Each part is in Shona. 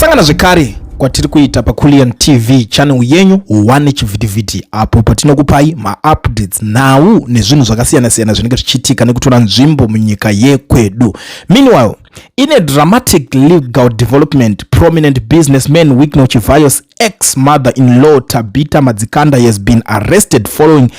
Tasangana zvekare kwatiri kuita paKulian TV channel yenyu one chivhiti apo patinokupai ma-updates nhau nezvinhu zvakasiyana-siyana zvinenge zvichiitika nekutora nzvimbo munyika yekwedu. Meanwhile, in a dramatic legal development, prominent businessman Wigno Chivayo's ex-mother-in-law Tabitha Madzikanda has been arrested following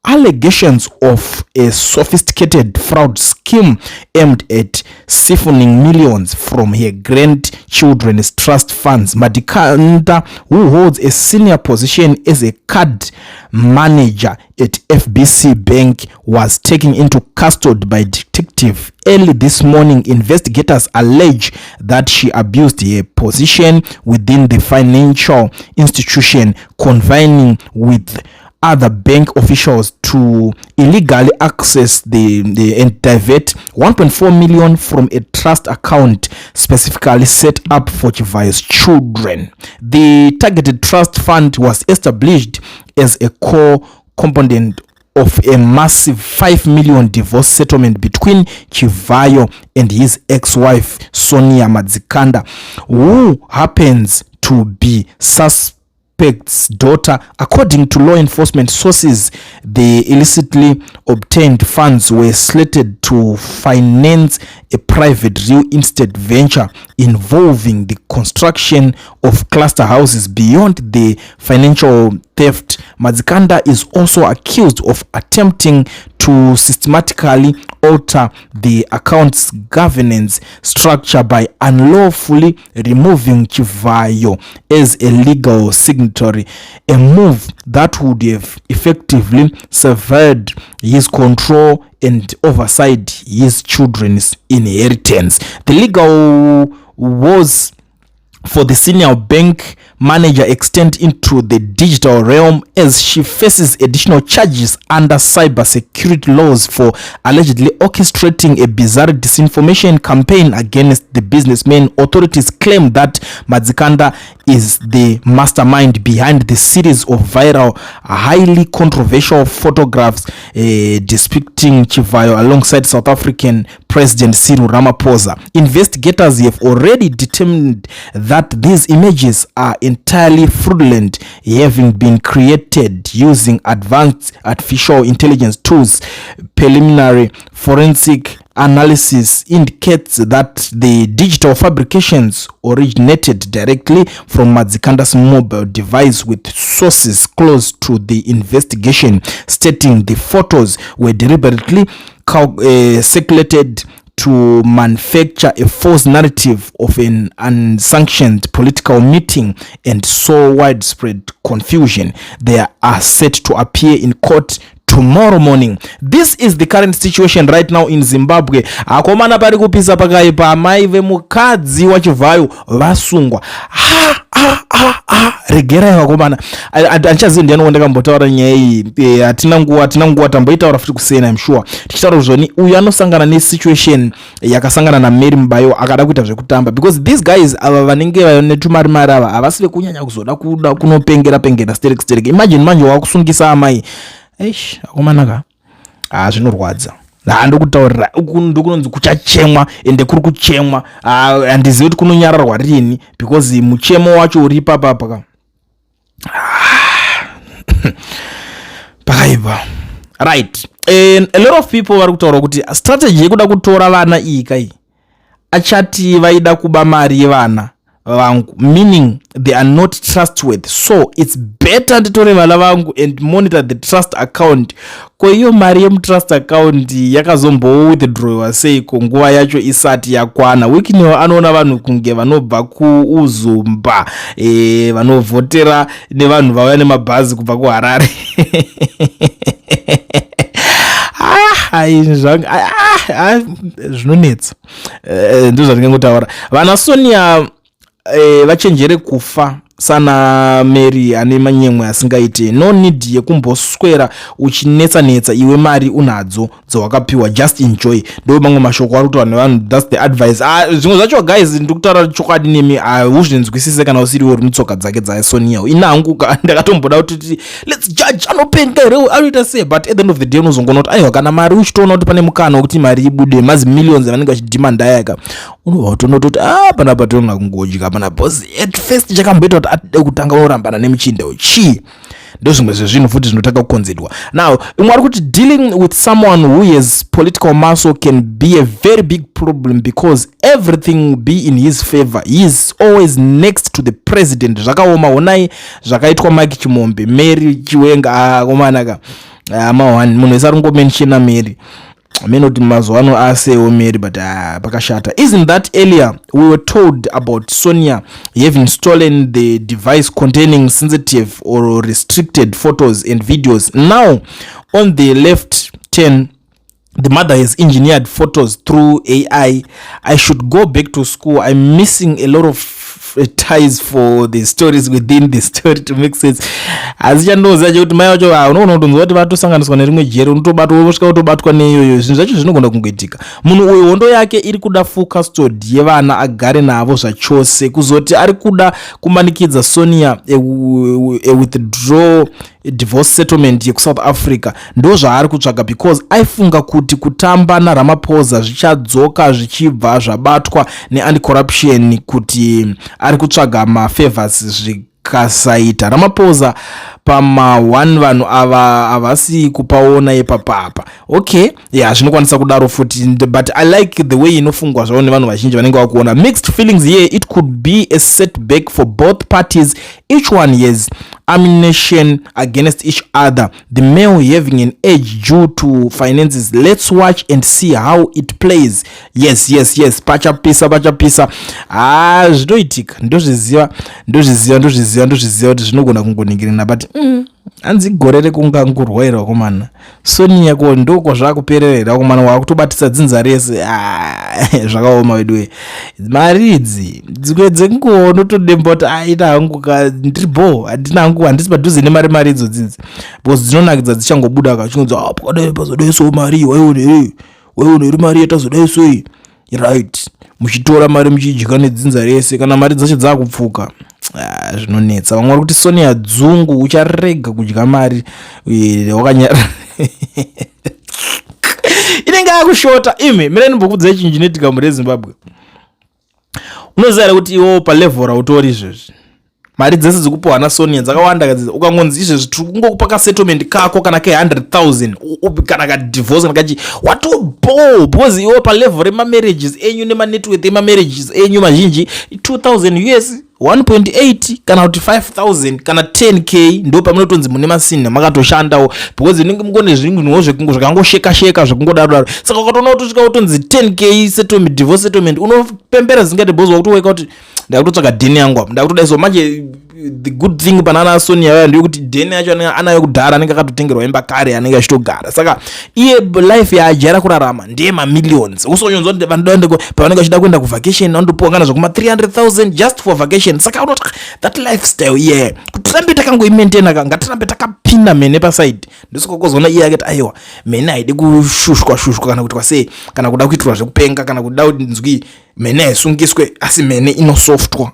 allegations of a sophisticated fraud scheme aimed at siphoning millions from her grandchildren's trust funds. Madikanda, who holds a senior position as a card manager at FBC Bank, was taken into custody by detective early this morning. Investigators allege that she abused her position within the financial institution, convening with other bank officials to illegally access and divert 1.4 million from a trust account specifically set up for Chivayo's children. The targeted trust fund was established as a core component of a massive 5 million divorce settlement between Chivayo and his ex-wife Sonya Madzikanda, who happens to be daughter. According to law enforcement sources, the illicitly obtained funds were slated to finance a private real estate venture involving the construction of cluster houses. Beyond the financial theft, Madzikanda is also accused of attempting to systematically alter the account's governance structure by unlawfully removing Chivayo as a legal signatory, a move that would have effectively severed his control and oversight his children's inheritance. The legal was for the senior bank manager extend into the digital realm as she faces additional charges under cyber security laws for allegedly orchestrating a bizarre disinformation campaign against the businessman. Authorities claim that Madzikanda is the mastermind behind the series of viral, highly controversial photographs depicting Chivayo alongside South African President Cyril Ramaphosa. Investigators have already determined that these images are entirely fraudulent, having been created using advanced artificial intelligence tools. Preliminary forensic analysis indicates that the digital fabrications originated directly from Madzikanda's mobile device, with sources close to the investigation stating the photos were deliberately circulated to manufacture a false narrative of an unsanctioned political meeting and sow widespread confusion. They are set to appear in court tomorrow morning. This is the current situation right now in Zimbabwe. Akomana pari kupisa pakaipa, amai vemukadzi wa Chivayo vasungwa. Regera vakomana anchazi ndiano ndaka mbotaura nyaya iyi. Atina nguva tamboitaura futi kusena. I'm sure tichitaura zvoni uyu anosangana ne situation yakasangana na Mary Mbayo akada kuita zvekutamba, because these guys ava vanenge vane tumari mari ava havasi vekunyanya kuzoda kuda kunopengera stereke. Imagine manje wakusungisa amai. Eish, akomanaka zvinorwadza. Ndokutaurira uku ndokunonzi kuchachemwa ende kuri kuchemwa. Handizivi kuti kunonyararwa rini, because muchemo wacho uri papa pakaipa. Right. And a lot of people vari kutaura kuti strategy yekuda kutora vana iyi kai achati vaida kuba mari yevana vangu, meaning they are not trustworthy, so it's better nditore vana vangu and monitor the trust account. Ko iyo mari yemutrust account yakazombo withdrawiwa seiko nguva yacho isati yakwana. Wikino anoona vanhu kunge vanobva kuUzumba, vanovhotera nevanhu vauya nemabhazi kubva kuHarare. Zvinonetsa. Ndizvo zvandingangotaura. Vana Sonya vachenjere kufa sana Mary ane manyemwe asingaite. No need yekumboswera uchinetsa iwe mari unadzo dzawakapiwa, just enjoy. Ndo mamwe mashoko ari kutaura nevanhu, that's the advice. Zvimwe zvacho guys ndikutaura chokwadi nemi uzvinzwisise kana usiri uri mutsoka dzake dzaSonya. Inangu ndakatomboda kuti let's judge anopenga here anoita sei, but at the end of the day unozongona kuti aiwa kana mari uchitoona kuti pane mukana wekuti mari ibude mazi millions vanenge vachidimanda yaka unototi panapa tona kungodya pana boss at first chakamboita kuti ade kutanga orambana nemuchinda uchi ndozvimwe zvezvinhu futi zvinotanga kukonzerwa. Now imwe ari kuti dealing with someone who has political muscle can be a very big problem because everything will be in his favor. He is always next to the president. Zvakaoma onai zvakaitwa Mike Chimombe, Mary Chiwenga komanaka amawani munhu esarungomenshina Mary menoti mazuano asewo Mary but pakashata. Isn't that earlier we were told about Sonya having stolen the device containing sensitive or restricted photos and videos. Now on the left turn, the mother has engineered photos through AI. I should go back to school. I'm missing a lot of ties for the stories within the story to make sense. Azichandoza kuti mai wacho unoona kuti nzoti vatosanganiswa nerimwe jero unotobatwa vosvika utobatwa neiyoyo. Zvinhu zvacho zvinogona kungoitika. Munhu uyu hondo yake iri kuda full custody yevana agare navo zvachose, kuzoti ari kuda kumanikidza Sonya a withdraw divorce settlement yeku-South Africa. Ndo zvaari kutsvaga because aifunga kuti kutamba naRamaphosa zvichadzoka zvichibva zvabatwa ne-anti-corruption kuti ari kutsvaga ma-favors zvikasaita. Ramaphosa pama-1 vanhu ava havasi kupaona ipapapa. Okay, yeah, zvinokwanisa kudaro futi, but I like the way inofungwa zvavo nevanhu vazhinji vanenge vakuona. Mixed feelings here. It could be a setback for both parties. Each one has ammunition against each other. The male having an edge due to finances. Let's watch and see how it plays. Yes. Pachapisa. Zvinoitika. Ndozviziva kuti zvinogona kungoningirana, but anzi gorere kungangurwaira komana. Sonya ko ndoko zvakupererera komana wakutobatisa dzinza rese. Zvakaoma wedwe. Maridzi dzikwedze ngono todembota aita hangu ka ndribo adina hangu handisi padhuze nemari idzo dzinzi. Because dzinonakidza dzichangobuda kachunza pakadai pazodaiso mari waione iri mari yatazodaiso iyi. Right. Muchitora mari muchidya nedzinza rese kana mari dzacho dzakupfuka. Zvinonetsa. Vamwe vari kuti Sonya dzungu ucharega kudya mari wakanyara. Inenge yakushota ime mireni mbokudza chinjinetika muri Zimbabwe. Unoziva kuti iwo pa level rautori izvezvi mari dzese dzikupiwa na Sonya dzakawanda kadzi. Ukangonzi izvezvi tiri kungokupa ka settlement kako kana ke 100,000 kana ka divorce kana kachi watobo because iwo pa level rema marriages enyu nema network ema marriages enyu mazhinji 2,000 US 1.8 kana kuti 5,000 kana 10k ndo pamunotonzi mune masina makatoshandawo because ninge mukone zvinhu zvekungo zvakangosheka zvekungodaro. Saka ukatoona kuti usvika utonzi 10k settlement divorce settlement unopembera zingati bozo wakutowaika kuti ndakutotsvaga deni yangu apa ndakutoda so manje. The good thing panana Sonya yaya ndiyekuti deni yacho anayo kudhara anenge akatotengerwa imba kare anenge achitogara. Saka iye life yaajara kurarama ndiye ma-millions. Usonyonzwa kuti vanhu pavanenge vachida kuenda kuvacation vandopiwa kana zvokuma 300,000 just for vacation. Saka unoti that lifestyle yeah kuti tirambe takangoimaintaina kanga tirambe takapinda mene paside. Ndisikokozona iye akati aiwa mene haidi kushushwa kana kuti kwasei kana kuda kuitirwa zvekupenga kana kuda kuti nzwi mene haisungiswe asi mene inosoftwa.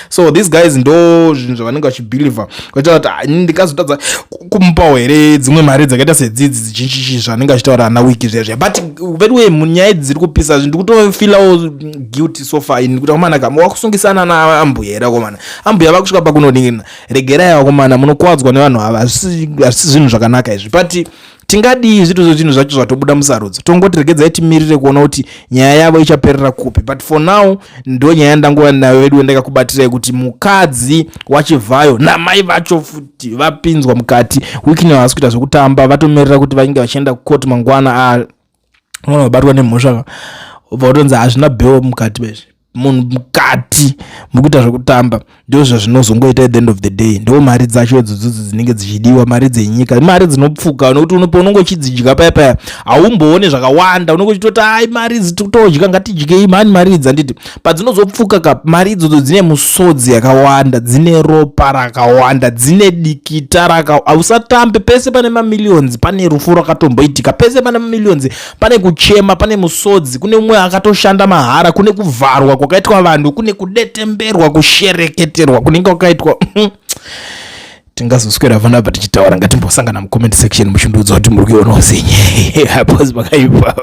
So these guys ndo zvinhu zvavanenge vachibhilivha kuita kuti ndikazotadza kumupawo here dzimwe mari dzakaita sedzidzi dzichinchichi zvanenge achitaura ana wiki zvezve. But very munyaya dziri kupisa zvinhu ndikutofilawo guilty so far kuti komana kama wakusungisana naambuya here komana ambuya vakusvika pakunodingina regerai wakomana munokuwadzwa nevanhu ava hazvisi zvinhu zvakanaka izvi. But tingadi zvinhu zvacho zvatobuda musarudzo tongoti regedzai timirire kuona kuti nyaya yavo ichaperera kupi. But for now ndo nyaya ndangova nayo vedu ndakakubatirai kuti mukadzi waChivayo namai vacho futi vapinzwa mukati wikini havasi kuita zvekutamba vatomerera kuti vange vachienda kukoti mangwana vabatwa nemhosva vatonzi hazvina bheo mukati bezvi munhu mukati mukuita zvekutamba ndo zvazvinozongoita at the end of the day. Ndo mari dzacho idzodzo dzinenge dzichidiwa mari dzenyika mari dzinopfuka nokuti unongochidzidya paya haumboone zvakawanda unongochitoti ai mari idzi totodya ngatidyei mari idzi anditi padzinozopfuka ka mari idzodzo dzine musodzi yakawanda dzine ropa rakawanda dzine dikita hausatambe pese pane ma-millions pane rufu rakatomboitika pese pane ma-millions pane kuchema pane musodzi kune umwe akatoshanda mahara kune kuvharwa kwakaitwa vanhu kune kudetemberwa kushereketerwa kunenge kwakaitwa tingazoswera vana pa tichitaura ngatimbosangana mucomment section muchindudza kuti muri kuonawo senye hapo zvakaipa